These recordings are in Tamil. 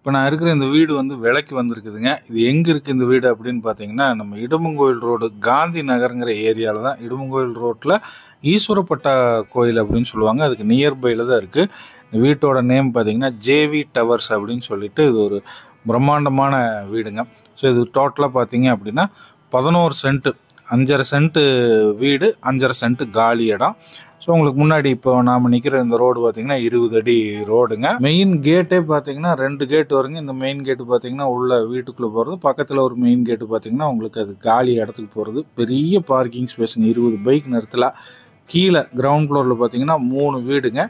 இப்போ நான் இருக்கிற இந்த வீடு வந்து விலைக்கு வந்திருக்குதுங்க. இது எங்கே இருக்குது இந்த வீடு அப்படின்னு பார்த்தீங்கன்னா, நம்ம இடும்பங்கோயில் ரோடு காந்தி நகருங்கிற ஏரியாவில் தான். இடும்பங்கோயில் ரோட்டில் ஈஸ்வரப்பட்டா கோயில் அப்படின்னு சொல்லுவாங்க. அதுக்கு நியர்பையில் தான் இருக்குது. இந்த வீட்டோட நேம் பார்த்தீங்கன்னா ஜேவி டவர்ஸ் அப்படின்னு சொல்லிட்டு இது ஒரு பிரம்மாண்டமான வீடுங்க. ஸோ இது டோட்டலாக பார்த்தீங்க அப்படின்னா 11 சென்ட்டு, 5.5 சென்ட்டு வீடு, 5.5 சென்ட்டு காலி இடம். ஸோ உங்களுக்கு முன்னாடி இப்போ நாம் நிற்கிற இந்த ரோடு பார்த்தீங்கன்னா 20 அடி ரோடுங்க. மெயின் கேட்டே பார்த்தீங்கன்னா 2 கேட் வருங்க. இந்த மெயின் கேட்டு பார்த்தீங்கன்னா உள்ள வீட்டுக்குள்ளே போகிறது, பக்கத்தில் ஒரு மெயின் கேட்டு பார்த்தீங்கன்னா உங்களுக்கு அது காலி இடத்துக்கு போகிறது. பெரிய பார்க்கிங் ஸ்பேஸுங்க, 20 பைக் நிறுத்தலாம். கீழே கிரவுண்ட் ஃப்ளோரில் பார்த்தீங்கன்னா 3 வீடுங்க.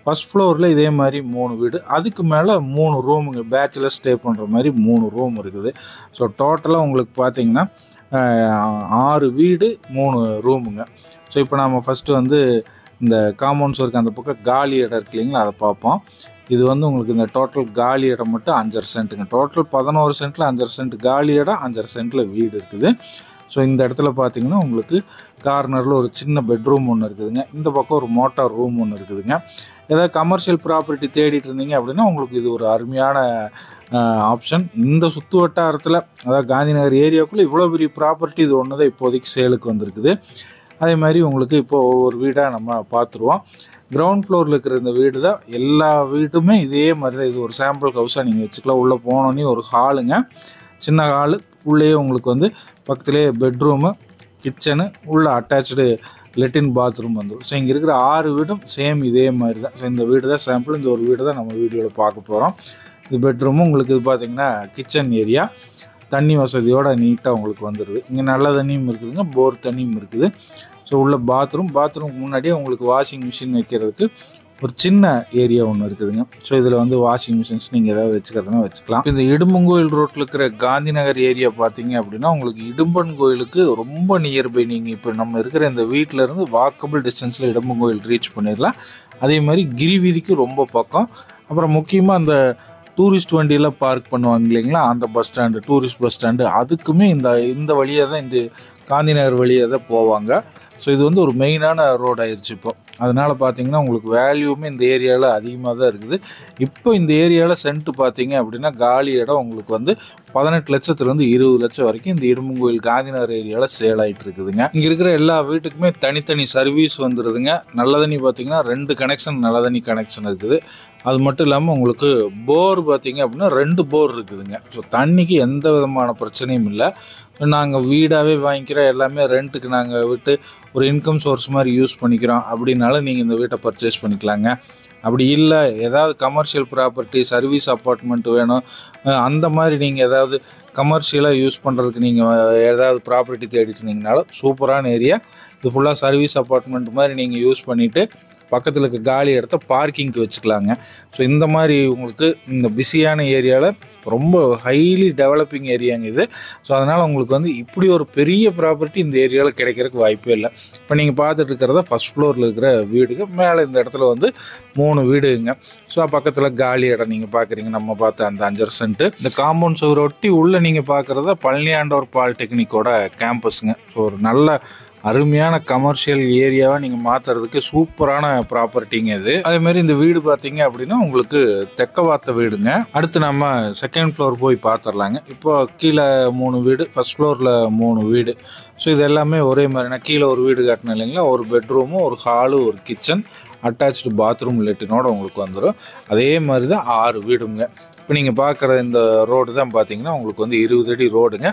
ஃபஸ்ட் ஃப்ளோரில் இதே மாதிரி 3 வீடு, அதுக்கு மேலே 3 ரூமுங்க. பேச்சுலர் ஸ்டே பண்ணுற மாதிரி 3 ரூம் இருக்குது. ஸோ டோட்டலாக உங்களுக்கு பார்த்தீங்கன்னா 6 வீடு 3 ரூமுங்க. ஸோ இப்போ நம்ம ஃபஸ்ட்டு வந்து இந்த காம்பவுண்ட்ஸ் இருக்க அந்த பக்கம் காலி இடம் இருக்கு இல்லைங்களா, அதை பார்ப்போம். இது வந்து உங்களுக்கு இந்த டோட்டல் காலி இடம் மட்டும் 5.5 சென்ட்டுங்க. டோட்டல் 11 சென்ட்டில் 5.5 சென்ட் காலி இடம், 5.5 சென்ட்டில் வீடு இருக்குது. ஸோ இந்த இடத்துல பார்த்தீங்கன்னா உங்களுக்கு கார்னரில் ஒரு சின்ன பெட்ரூம் ஒன்று இருக்குதுங்க. இந்த பக்கம் ஒரு மோட்டார் ரூம் ஒன்று இருக்குதுங்க. ஏதாவது கமர்ஷியல் ப்ராப்பர்ட்டி தேடிட்டு இருந்தீங்க அப்படின்னா உங்களுக்கு இது ஒரு அருமையான ஆப்ஷன். இந்த சுற்று வட்டாரத்தில், அதாவது காந்திநகர் ஏரியாவுக்குள்ளே இவ்வளோ பெரிய ப்ராப்பர்ட்டி இது ஒன்று தான் இப்போதைக்கு சேலுக்கு வந்திருக்குது. அதே மாதிரி உங்களுக்கு இப்போது ஒவ்வொரு வீடாக நம்ம பார்த்துருவோம். கிரவுண்ட் ஃப்ளோரில் இருக்கிற இந்த வீடு தான். எல்லா வீட்டுமே இதே மாதிரி தான். இது ஒரு சாம்பிள் ஹவுஸாக நீங்கள் வச்சுக்கலாம். உள்ளே போனோன்னே ஒரு ஹாலுங்க, சின்ன ஹாலு. உள்ளேயே உங்களுக்கு வந்து பக்கத்துலேயே பெட்ரூமு, கிச்சனு, உள்ள அட்டாச்சு லெட்டின் பாத்ரூம் வந்துடும். ஸோ இங்கே இருக்கிற 6 வீடும் சேம் இதே மாதிரி தான். ஸோ இந்த வீடு தான் சாம்பிள். இந்த ஒரு வீடு தான் நம்ம வீடியோவில் பார்க்க போகிறோம். இது பெட்ரூமும் உங்களுக்கு இது பார்த்திங்கன்னா கிச்சன் ஏரியா, தண்ணி வசதியோடு நீட்டாக உங்களுக்கு வந்துடுது. இங்கே நல்ல தண்ணியும் இருக்குதுங்க, போர் தண்ணியும் இருக்குது. ஸோ உள்ள பாத்ரூம் முன்னாடியே உங்களுக்கு வாஷிங் மிஷின் வைக்கிறதுக்கு ஒரு சின்ன ஏரியா ஒன்று இருக்குதுங்க. ஸோ இதில் வந்து வாஷிங் மிஷின்ஸ் நீங்கள் ஏதாவது வச்சுக்கிறதுனா வச்சுக்கலாம். இந்த இடும்பங்கோயில் ரோட்டில் இருக்கிற காந்தி நகர் ஏரியா பார்த்தீங்க அப்படின்னா உங்களுக்கு இடும்பன் கோயிலுக்கு ரொம்ப நியர்பை. நீங்கள் இப்போ நம்ம இருக்கிற இந்த வீட்டிலேருந்து வாக்கபிள் டிஸ்டன்ஸில் இடும்பங்கோயில் ரீச் பண்ணிடலாம். அதே மாதிரி கிரிவீதிக்கு ரொம்ப பக்கம். அப்புறம் முக்கியமாக அந்த டூரிஸ்ட் வண்டியெல்லாம் பார்க் பண்ணுவாங்க இல்லைங்களா, அந்த bus stand, tourist bus stand, அதுக்குமே இந்த வழியாக தான், இந்த காந்தி நகர் வழியாக தான் போவாங்க. ஸோ இது வந்து ஒரு மெயினான ரோடு ஆயிடுச்சு இப்போ. அதனால் பார்த்தீங்கன்னா உங்களுக்கு வேல்யூமே இந்த ஏரியாவில் அதிகமாக தான் இருக்குது. இப்போ இந்த ஏரியாவில் சென்ட்டு பார்த்தீங்க அப்படின்னா காலி இடம் உங்களுக்கு வந்து 18 லட்சத்துலேருந்து 20 லட்சம் வரைக்கும் இந்த இடும்பங்கோயில் காந்திநகர் ஏரியாவில் சேல் ஆகிட்டு இருக்குதுங்க. இங்கே இருக்கிற எல்லா வீட்டுக்குமே தனித்தனி சர்வீஸ் வந்துடுதுங்க. நல்ல தண்ணி பார்த்தீங்கன்னா 2 கனெக்ஷன் நல்ல தண்ணி கனெக்ஷன் இருக்குது. அது மட்டும் இல்லாமல் உங்களுக்கு போர் பார்த்தீங்க அப்படின்னா 2 போர் இருக்குதுங்க. ஸோ தண்ணிக்கு எந்த விதமான பிரச்சனையும் இல்லை. நாங்கள் வீடாகவே வாங்கிக்கிறோம், எல்லாமே ரெண்ட்டுக்கு நாங்கள் விட்டு ஒரு இன்கம் சோர்ஸ் மாதிரி யூஸ் பண்ணிக்கிறோம் அப்படின்னாலும் நீங்கள் இந்த வீட்டை பர்ச்சேஸ் பண்ணிக்கலாங்க. அப்படி இல்லை, ஏதாவது கமர்ஷியல் ப்ராப்பர்ட்டி, சர்வீஸ் அப்பார்ட்மெண்ட் வேணும், அந்த மாதிரி நீங்கள் ஏதாவது கமர்ஷியலாக யூஸ் பண்ணுறதுக்கு நீங்கள் ஏதாவது ப்ராப்பர்ட்டி தேடிட்டு இருந்தீங்கனாலும் சூப்பரான ஏரியா. இது ஃபுல்லாக சர்வீஸ் அப்பார்ட்மெண்ட் மாதிரி நீங்கள் யூஸ் பண்ணிவிட்டு பக்கத்தில் இருக்க காலி இடத்த பார்க்கிங்க்கு வச்சுக்கலாங்க. ஸோ இந்த மாதிரி உங்களுக்கு இந்த பிஸியான ஏரியாவில் ரொம்ப ஹைலி டெவலப்பிங் ஏரியாங்க இது. ஸோ அதனால் உங்களுக்கு வந்து இப்படி ஒரு பெரிய ப்ராப்பர்ட்டி இந்த ஏரியாவில் கிடைக்கிறதுக்கு வாய்ப்பே இல்லை. இப்போ நீங்கள் பார்த்துட்டு இருக்கிறத ஃபஸ்ட் ஃப்ளோரில் இருக்கிற வீடுங்க. மேலே இந்த இடத்துல வந்து 3 வீடுங்க. ஸோ பக்கத்தில் காலி இடம் நீங்கள் பார்க்குறீங்க, நம்ம பார்த்த அந்த 5.5 சென்ட்டு. இந்த காம்பவுண்ட் சுவர் ஒட்டி உள்ளே நீங்கள் பார்க்குறத பழனியாண்டவர் பாலிடெக்னிக்கோட கேம்பஸுங்க. ஸோ ஒரு நல்ல அருமையான கமர்ஷியல் ஏரியாவை நீங்கள் மாற்றுறதுக்கு சூப்பரான ப்ராப்பர்ட்டிங்க இது. அதேமாதிரி இந்த வீடு பார்த்தீங்க அப்படின்னா உங்களுக்கு தெற்கவாத்த வீடுங்க. அடுத்து நம்ம செகண்ட் ஃப்ளோர் போய் பார்த்துடலாங்க. இப்போ கீழே 3 வீடு, ஃபஸ்ட் ஃப்ளோரில் 3 வீடு. ஸோ இது எல்லாமே ஒரே மாதிரி. நான் கீழே ஒரு வீடு காட்டினேன் இல்லைங்களா, ஒரு பெட்ரூமு, ஒரு ஹாலு, ஒரு கிச்சன், அட்டாச்சு பாத்ரூம் லெட்டினோடு உங்களுக்கு வந்துடும். அதே மாதிரி தான் 6 வீடுங்க. இப்போ நீங்கள் பார்க்குற இந்த ரோடு தான் பார்த்தீங்கன்னா உங்களுக்கு வந்து 20 அடி ரோடுங்க.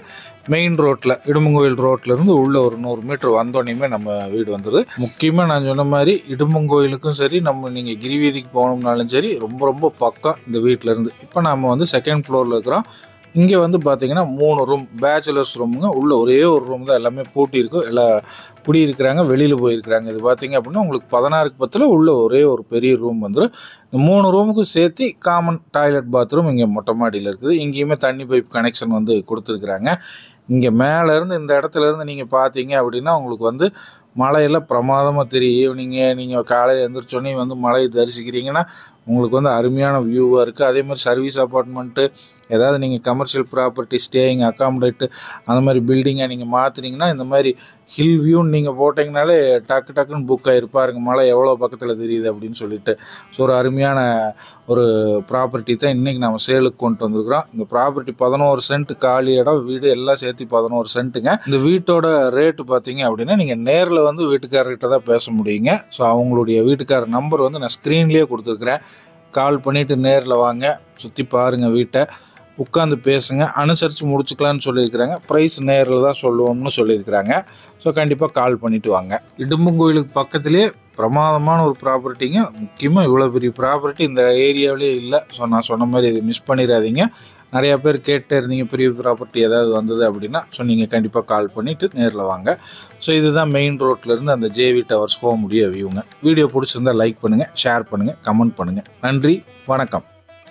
மெயின் ரோட்டில், இடும்பங்கோயில் ரோட்லேருந்து உள்ளே ஒரு 100 மீட்டர் வந்தோடனே நம்ம வீடு வந்துடுது. முக்கியமாக நான் சொன்ன மாதிரி இடும்பங்கோயிலுக்கும் சரி, நீங்கள் கிரிவீதிக்கு போனோம்னாலும் சரி, ரொம்ப ரொம்ப பக்கம் இந்த வீட்டிலேருந்து. இப்போ நம்ம வந்து செகண்ட் ஃப்ளோரில் இருக்கிறோம். இங்கே வந்து பார்த்தீங்கன்னா 3 ரூம், பேச்சுலர்ஸ் ரூமுங்க. உள்ள ஒரே ஒரு ரூம் தான், எல்லாமே பூட்டி இருக்கும், எல்லாம் குடியிருக்கிறாங்க, வெளியில் போயிருக்கிறாங்க. இது பார்த்தீங்க அப்படின்னா உங்களுக்கு 16க்கு 10 உள்ள ஒரே ஒரு பெரிய ரூம் வந்துடும். இந்த 3 ரூமுக்கும் சேர்த்து காமன் டாய்லெட் பாத்ரூம் இங்கே மொட்டை மாடியில் இருக்குது. இங்கேயுமே தண்ணி பைப் கனெக்ஷன் வந்து கொடுத்துருக்குறாங்க. இங்கே மேலேருந்து இந்த இடத்துலேருந்து நீங்கள் பார்த்தீங்க அப்படின்னா உங்களுக்கு வந்து மலையெல்லாம் பிரமாதமாக தெரியும். ஈவினிங்கு நீங்கள் காலையில் எழுந்திரிச்சோன்னே வந்து மலையை தரிசிக்கிறீங்கன்னா உங்களுக்கு வந்து அருமையான வியூவாக இருக்குது. அதே மாதிரி சர்வீஸ் அப்பார்ட்மெண்ட்டு ஏதாவது நீங்கள் கமர்ஷியல் ப்ராப்பர்ட்டி ஸ்டேயிங் அக்காமடேட்டு அந்த மாதிரி பில்டிங்கை நீங்கள் மாற்றுனீங்கன்னா இந்த மாதிரி ஹில் வியூன்னு நீங்கள் போட்டிங்கனாலே டக்குன்னு புக் ஆகிருப்பாருங்க மலை எவ்வளோ பக்கத்தில் தெரியுது அப்படின்னு சொல்லிட்டு. ஸோ ஒரு அருமையான ஒரு ப்ராப்பர்ட்டி தான் இன்றைக்கி நம்ம சேலுக்கு கொண்டு வந்திருக்கிறோம். இந்த ப்ராப்பர்ட்டி 11 சென்ட் காலி இடம் வீடு எல்லாம் சேர்த்து 11 சென்ட்டுங்க. இந்த வீட்டோட ரேட்டு பார்த்தீங்க அப்படின்னா நீங்கள் நேரில் வந்து வீட்டுக்காரர்கிட்ட தான் பேச முடியுங்க. ஸோ அவங்களுடைய வீட்டுக்காரர் நம்பர் வந்து நான் ஸ்க்ரீன்லேயே கொடுத்துருக்குறேன். கால் பண்ணிவிட்டு நேரில் வாங்க, சுற்றி பாருங்கள் வீட்டை, உட்காந்து பேசுங்க, அனுசரித்து முடிச்சுக்கலான்னு சொல்லியிருக்கிறாங்க. ப்ரைஸ் நேரில் தான் சொல்லுவோம்னு சொல்லியிருக்கிறாங்க. ஸோ கண்டிப்பாக கால் பண்ணிவிட்டு வாங்க. இடும்பங்கோயிலுக்கு பக்கத்துலேயே பிரமாதமான ஒரு ப்ராப்பர்ட்டிங்க. முக்கியமாக இவ்வளோ பெரிய ப்ராப்பர்ட்டி இந்த ஏரியாவிலே இல்லை. ஸோ நான் சொன்ன மாதிரி இதை மிஸ் பண்ணிடாதீங்க. நிறையா பேர் கேட்டே இருந்தீங்க பெரிய ப்ராப்பர்ட்டி ஏதாவது வந்தது அப்படின்னா. ஸோ நீங்கள் கண்டிப்பாக கால் பண்ணிவிட்டு நேரில் வாங்க. ஸோ இதுதான் மெயின் ரோட்லேருந்து அந்த ஜேவி டவர்ஸ் போக முடிய வியூங்க. வீடியோ பிடிச்சிருந்தால் லைக் பண்ணுங்கள், ஷேர் பண்ணுங்கள், கமெண்ட் பண்ணுங்கள். நன்றி, வணக்கம்.